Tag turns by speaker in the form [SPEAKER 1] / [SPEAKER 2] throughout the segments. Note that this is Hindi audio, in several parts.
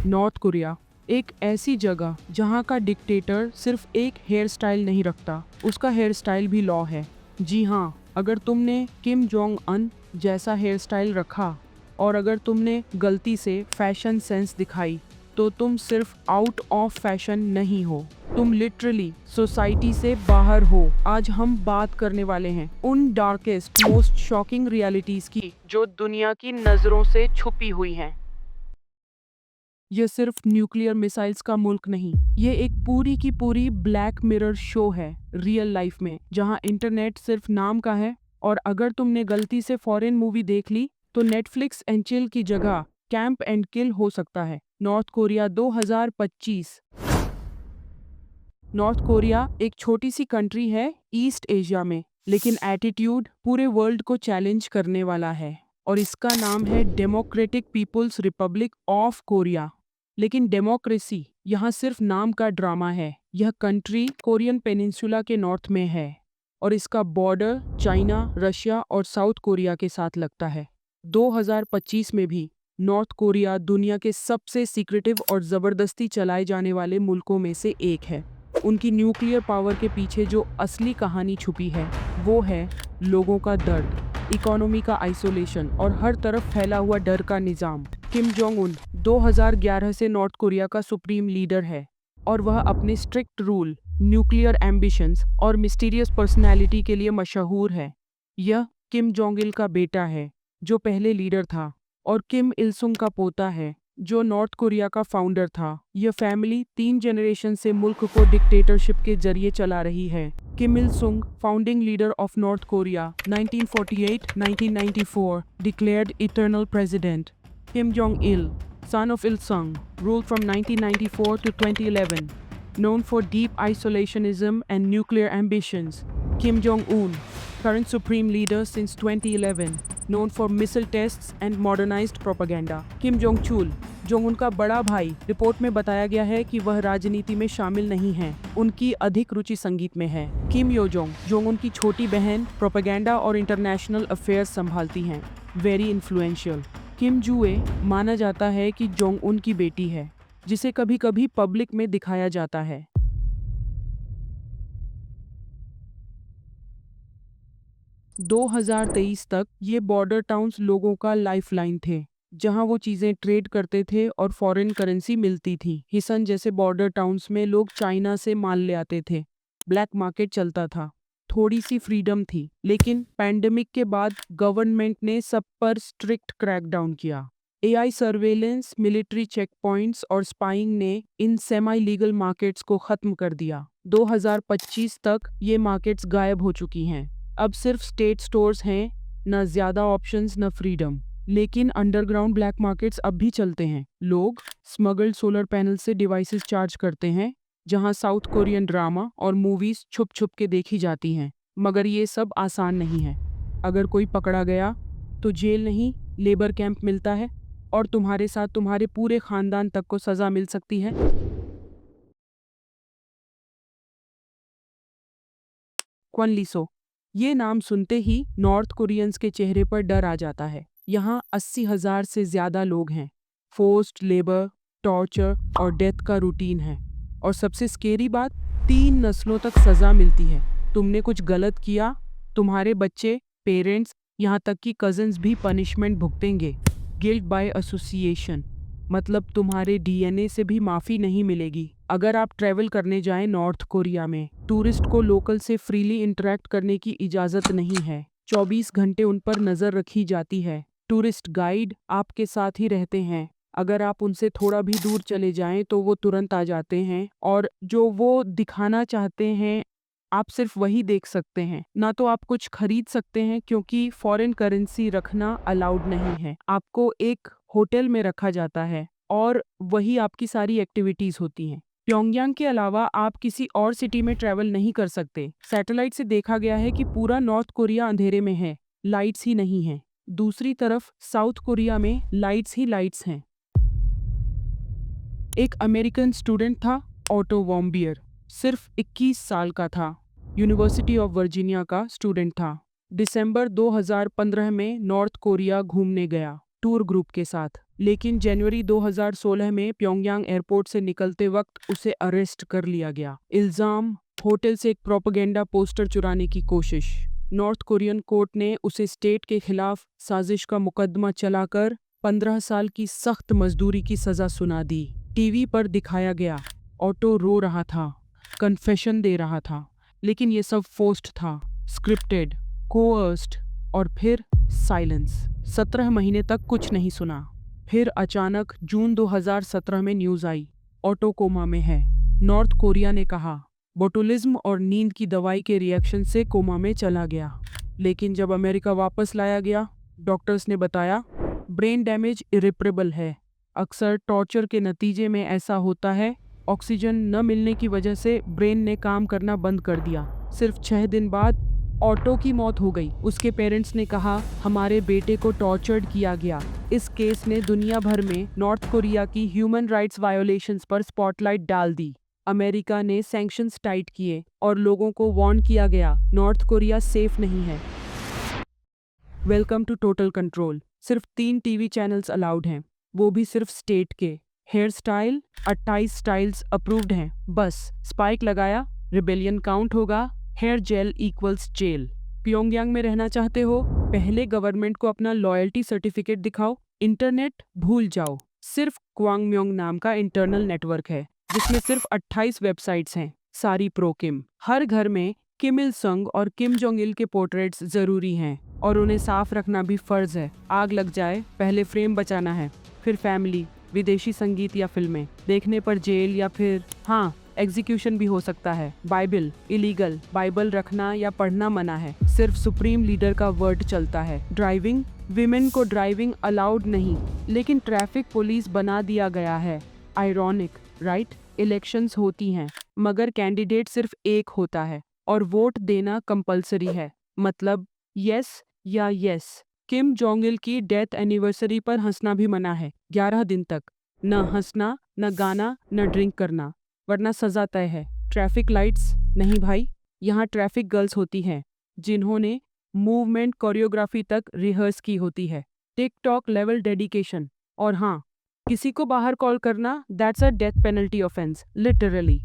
[SPEAKER 1] नॉर्थ कोरिया एक ऐसी जगह जहां का डिक्टेटर सिर्फ एक हेयर स्टाइल नहीं रखता, उसका हेयर स्टाइल भी लॉ है। जी हाँ, अगर तुमने किम जोंग अन जैसा हेयर स्टाइल रखा और अगर तुमने गलती से फैशन सेंस दिखाई तो तुम सिर्फ आउट ऑफ फैशन नहीं हो, तुम लिटरली सोसाइटी से बाहर हो। आज हम बात करने वाले हैं उन डार्केस्ट मोस्ट शॉकिंग रियलिटीज की जो दुनिया की नजरों से छुपी हुई हैं। ये सिर्फ न्यूक्लियर मिसाइल्स का मुल्क नहीं, ये एक पूरी की पूरी ब्लैक मिरर शो है रियल लाइफ में, जहां इंटरनेट सिर्फ नाम का है और अगर तुमने गलती से फॉरेन मूवी देख ली तो नेटफ्लिक्स एंड चिल की जगह कैंप एंड किल हो सकता है। North Korea 2025। नॉर्थ कोरिया एक छोटी सी कंट्री है ईस्ट एशिया में, लेकिन एटीट्यूड पूरे वर्ल्ड को चैलेंज करने वाला है और इसका नाम है democratic people's republic of Korea. लेकिन डेमोक्रेसी यहाँ सिर्फ नाम का ड्रामा है। यह कंट्री कोरियन पेनिनसुला के नॉर्थ में है और इसका बॉर्डर चाइना, रशिया और साउथ कोरिया के साथ लगता है। 2025 में भी नॉर्थ कोरिया दुनिया के सबसे सीक्रेटिव और ज़बरदस्ती चलाए जाने वाले मुल्कों में से एक है। उनकी न्यूक्लियर पावर के पीछे जो असली कहानी छुपी है वो है लोगों का दर्द, इकोनॉमी का आइसोलेशन और हर तरफ फैला हुआ डर का निज़ाम। किम जोंग उन 2011 से नॉर्थ कोरिया का सुप्रीम लीडर है और वह अपने स्ट्रिक्ट रूल, न्यूक्लियर एम्बिशंस और मिस्टीरियस पर्सनैलिटी के लिए मशहूर है। यह किम जोंग इल का बेटा है जो पहले लीडर था और किम इल सुंग का पोता है जो नॉर्थ कोरिया का फाउंडर था। यह फैमिली 3 जनरेशन से मुल्क को डिक्टेटरशिप के जरिए चला रही है। किम इल सुंग, founding leader of north Korea 1948-1994, declared eternal president. Kim Jong-il, son of Il-sung, ruled from 1994 to 2011, known for deep isolationism and nuclear ambitions. Kim Jong-un, current supreme leader since 2011, known for missile tests and modernized propaganda. Kim Jong-chul, Jong का बड़ा भाई, रिपोर्ट में बताया गया है कि वह राजनीति में शामिल नहीं हैं। उनकी अधिक रुचि संगीत में है। किम यो जोंग, जोंग की छोटी बहन, प्रोपेगेंडा और इंटरनेशनल अफेयर्स संभालती हैं। Very influential. किम जुए माना जाता है कि जोंग उन की बेटी है, जिसे कभी कभी पब्लिक में दिखाया जाता है। – 2023 तक ये बॉर्डर टाउन्स लोगों का लाइफलाइन थे, जहां वो चीजें ट्रेड करते थे और फॉरेन करेंसी मिलती थी। हिसन जैसे बॉर्डर टाउन्स में लोग चाइना से माल ले आते थे, ब्लैक मार्केट चलता था, थोड़ी सी फ्रीडम थी। लेकिन पैंडेमिक के बाद गवर्नमेंट ने सब पर स्ट्रिक्ट क्रैकडाउन किया। AI surveillance, military check points और स्पाइंग ने इन सेमी लीगल मार्केट्स को खत्म कर दिया। 2025 तक ये मार्केट्स गायब हो चुकी हैं। अब सिर्फ स्टेट स्टोर्स हैं, न ज़्यादा ऑप्शंस न फ्रीडम। लेकिन अंडरग्राउंड ब्लैक मार्केट्स अब भी चलते हैं। लोग स्मगल्ड सोलर पैनल से डिवाइसेस चार्ज करते हैं, जहां साउथ कोरियन ड्रामा और मूवीज छुप छुप के देखी जाती हैं। मगर ये सब आसान नहीं है। अगर कोई पकड़ा गया तो जेल नहीं, लेबर कैंप मिलता है और तुम्हारे साथ तुम्हारे पूरे खानदान तक को सज़ा मिल सकती है। क्वन लिसो, ये नाम सुनते ही नॉर्थ कोरियंस के चेहरे पर डर आ जाता है। यहाँ 80,000 से ज़्यादा लोग हैं। फोर्स्ड लेबर, टॉर्चर और डेथ का रूटीन है। और सबसे स्केरी बात, 3 नस्लों तक सज़ा मिलती है। तुमने कुछ गलत किया, तुम्हारे बच्चे, पेरेंट्स, यहाँ तक कि कज़न्स भी पनिशमेंट भुगतेंगे। गिल्ट बाय एसोसिएशन, मतलब तुम्हारे डीएनए से भी माफ़ी नहीं मिलेगी। अगर आप ट्रैवल करने जाएं नॉर्थ कोरिया में, टूरिस्ट को लोकल से फ्रीली इंटरेक्ट करने की इजाज़त नहीं है। 24 घंटे उन पर नज़र रखी जाती है। टूरिस्ट गाइड आपके साथ ही रहते हैं। अगर आप उनसे थोड़ा भी दूर चले जाएं तो वो तुरंत आ जाते हैं और जो वो दिखाना चाहते हैं आप सिर्फ वही देख सकते हैं। ना तो आप कुछ खरीद सकते हैं क्योंकि फॉरेन करेंसी रखना अलाउड नहीं है। आपको एक होटल में रखा जाता है और वही आपकी सारी एक्टिविटीज़ होती हैं। प्योंगयांग के अलावा आप किसी और सिटी में ट्रैवल नहीं कर सकते। सैटेलाइट से देखा गया है कि पूरा नॉर्थ कोरिया अंधेरे में है, लाइट्स ही नहीं हैं। दूसरी तरफ साउथ कोरिया में लाइट्स ही लाइट्स हैं। एक अमेरिकन स्टूडेंट था, ऑटो वॉम्बियर, सिर्फ 21 साल का था, यूनिवर्सिटी ऑफ वर्जीनिया का स्टूडेंट था। दिसंबर 2015 में नॉर्थ कोरिया घूमने गया टूर ग्रुप के साथ। लेकिन जनवरी 2016 में प्योंगयांग एयरपोर्ट से निकलते वक्त उसे अरेस्ट कर लिया गया। इल्जाम, होटल से एक प्रोपेगेंडा पोस्टर चुराने की कोशिश। नॉर्थ कोरियन कोर्ट ने उसे स्टेट के खिलाफ साजिश का मुकदमा चलाकर 15 साल की सख्त मजदूरी की सजा सुना दी। टीवी पर दिखाया गया, ऑटो रो रहा था, कन्फेशन दे रहा था, लेकिन ये सब फोर्स्ड था, स्क्रिप्टेड, कोअर्स्ड। और फिर साइलेंस। 17 महीने तक कुछ नहीं सुना। फिर अचानक जून 2017 में न्यूज़ आई, ऑटो कोमा में है। नॉर्थ कोरिया ने कहा बोटुलिज्म और नींद की दवाई के रिएक्शन से कोमा में चला गया। लेकिन जब अमेरिका वापस लाया गया, डॉक्टर्स ने बताया ब्रेन डैमेज इरिपरेबल है। अक्सर टॉर्चर के नतीजे में ऐसा होता है। ऑक्सीजन न मिलने की वजह से ब्रेन ने काम करना बंद कर दिया। सिर्फ 6 दिन बाद ऑटो की मौत हो गई। उसके पेरेंट्स ने कहा हमारे बेटे को टॉर्चर्ड किया गया। इस केस ने दुनिया भर में नॉर्थ कोरिया की ह्यूमन राइट्स वायोलेशंस पर स्पॉटलाइट डाल दी। अमेरिका ने सैंक्शंस टाइट किए और लोगों को वार्न किया गया नॉर्थ कोरिया सेफ नहीं है। Welcome to total control. सिर्फ 3 टीवी चैनल्स अलाउड हैं, वो भी सिर्फ स्टेट के। हेयर स्टाइल 28 स्टाइल्स अप्रूव्ड हैं। बस स्पाइक लगाया, रिबेलियन काउंट होगा। Hair gel equals gel. Pyongyang में रहना चाहते हो, पहले गवर्नमेंट को अपना लॉयल्टी सर्टिफिकेट दिखाओ। इंटरनेट भूल जाओ। सिर्फ क्वांगम्योंग नाम का इंटरनल नेटवर्क है जिसमें सिर्फ 28 वेबसाइट्स हैं, सारी प्रो किम। हर घर में किम इल संग और किम जोंग इल के पोर्ट्रेट्स जरूरी हैं और उन्हें साफ रखना भी फर्ज है। आग लग जाए, पहले फ्रेम बचाना है, फिर फैमिली, विदेशी संगीत या फिल्में देखने पर जेल या फिर हाँ एग्जीक्यूशन भी हो सकता है। बाइबल इलीगल, बाइबल रखना या पढ़ना मना है, सिर्फ सुप्रीम लीडर का वर्ड चलता है। ड्राइविंग, विमेन को ड्राइविंग अलाउड नहीं, लेकिन ट्रैफिक पुलिस बना दिया गया है। Ironic, right? इलेक्शंस होती हैं मगर कैंडिडेट सिर्फ एक होता है और वोट देना कंपलसरी है। मतलब यस या यस। किम जोंग इल की डेथ एनिवर्सरी पर हंसना भी मना है 11 दिन तक। न हंसना, न गाना, न ड्रिंक करना, वरना सजा तय है। ट्रैफिक लाइट्स नहीं भाई, यहाँ ट्रैफिक गर्ल्स होती हैं जिन्होंने मूवमेंट कोरियोग्राफी तक रिहर्स की होती है। TikTok level dedication. और हाँ, किसी को बाहर कॉल करना that's a death penalty offence, literally.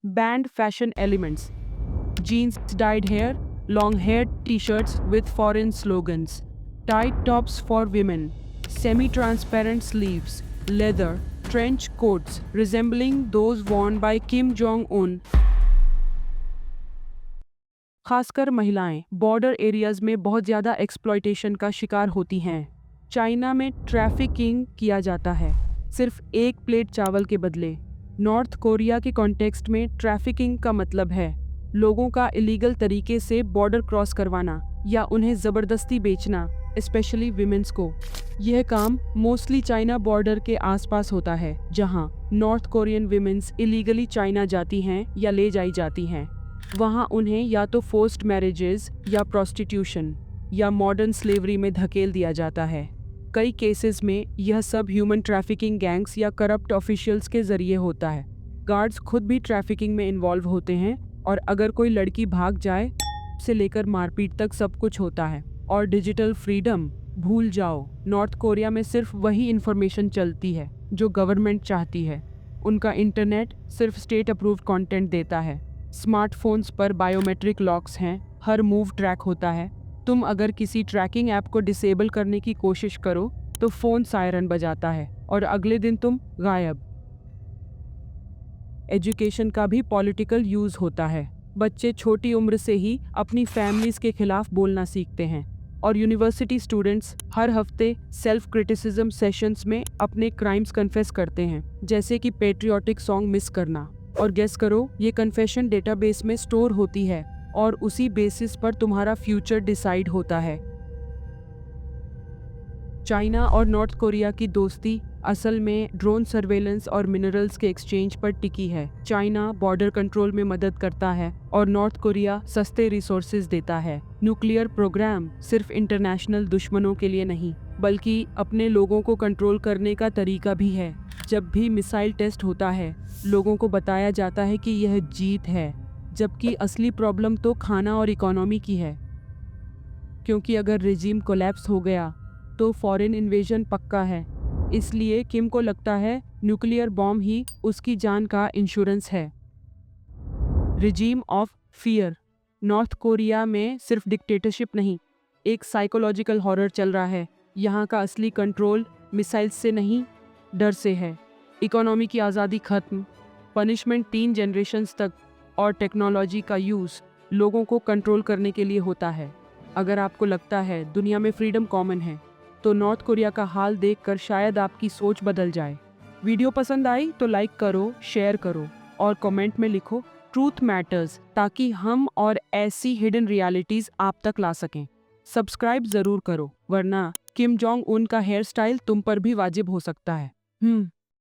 [SPEAKER 1] Band fashion elements, jeans dyed hair, long hair t-shirts with foreign slogans, tight tops for women, semi-transparent sleeves, leather, trench coats resembling those worn by Kim Jong-un। खासकर महिलाएं बॉर्डर एरियाज में बहुत ज़्यादा एक्सप्लॉयटेशन का शिकार होती हैं। चाइना में ट्रैफिकिंग किया जाता है सिर्फ 1 प्लेट चावल के बदले। नॉर्थ कोरिया के कॉन्टेक्स्ट में ट्रैफिकिंग का मतलब है लोगों का इलीगल तरीके से बॉर्डर क्रॉस करवाना या उन्हें ज़बरदस्ती बेचना, स्पेशली विमेंस को। यह काम मोस्टली चाइना बॉर्डर के आसपास होता है जहां north Korean women's illegally China जाती हैं या ले जाई जाती हैं। वहां उन्हें या तो फोर्स्ड मैरिजेस या प्रोस्टिट्यूशन या मॉडर्न स्लेवरी में धकेल दिया जाता है। कई केसेस में यह सब ह्यूमन ट्रैफिकिंग गैंग्स या करप्ट ऑफिशियल्स के जरिए होता है। गार्ड्स खुद भी ट्रैफिकिंग में इन्वॉल्व होते हैं और अगर कोई लड़की भाग जाए से लेकर मारपीट तक सब कुछ होता है। और डिजिटल फ्रीडम भूल जाओ। नॉर्थ कोरिया में सिर्फ वही इंफॉर्मेशन चलती है जो गवर्नमेंट चाहती है। उनका इंटरनेट सिर्फ स्टेट अप्रूव्ड कंटेंट देता है। स्मार्टफोन्स पर बायोमेट्रिक लॉक्स हैं, हर मूव ट्रैक होता है। तुम अगर किसी ट्रैकिंग ऐप को डिसेबल करने की कोशिश करो तो फ़ोन सायरन बजाता है और अगले दिन तुम गायब। एजुकेशन का भी पॉलिटिकल यूज़ होता है। बच्चे छोटी उम्र से ही अपनी फैमिलीज़ के खिलाफ बोलना सीखते हैं और यूनिवर्सिटी स्टूडेंट्स हर हफ्ते सेल्फ क्रिटिसिज्म सेशंस में अपने क्राइम्स कन्फेस करते हैं, जैसे कि पेट्रियोटिक सॉन्ग मिस करना। और गेस करो, ये कन्फेशन डेटाबेस में स्टोर होती है और उसी बेसिस पर तुम्हारा फ्यूचर डिसाइड होता है। चाइना और नॉर्थ कोरिया की दोस्ती असल में ड्रोन सर्वेलेंस और मिनरल्स के एक्सचेंज पर टिकी है। चाइना बॉर्डर कंट्रोल में मदद करता है और नॉर्थ कोरिया सस्ते रिसोर्सेज देता है। न्यूक्लियर प्रोग्राम सिर्फ इंटरनेशनल दुश्मनों के लिए नहीं, बल्कि अपने लोगों को कंट्रोल करने का तरीका भी है। जब भी मिसाइल टेस्ट होता है, लोगों को बताया जाता है कि यह जीत है, जबकि असली प्रॉब्लम तो खाना और इकोनॉमी की है। क्योंकि अगर रिजीम कोलैप्स हो गया तो फॉरेन इन्वेजन पक्का है। इसलिए किम को लगता है न्यूक्लियर बॉम्ब ही उसकी जान का इंश्योरेंस है। Regime of fear. North Korea में सिर्फ डिक्टेटरशिप नहीं, एक साइकोलॉजिकल हॉरर चल रहा है। यहाँ का असली कंट्रोल मिसाइल्स से नहीं, डर से है। इकोनॉमी की आज़ादी खत्म, पनिशमेंट 3 जनरेशन्स तक, और टेक्नोलॉजी का यूज़ लोगों को कंट्रोल करने के लिए होता है। अगर आपको लगता है दुनिया में फ्रीडम कॉमन है, तो नॉर्थ कोरिया का हाल देखकर शायद आपकी सोच बदल जाए। वीडियो पसंद आई तो लाइक करो, शेयर करो और कमेंट में लिखो ट्रूथ मैटर्स, ताकि हम और ऐसी हिडन रियलिटीज आप तक ला सकें। सब्सक्राइब जरूर करो, वरना किम जोंग उन का हेयर स्टाइल तुम पर भी वाजिब हो सकता है।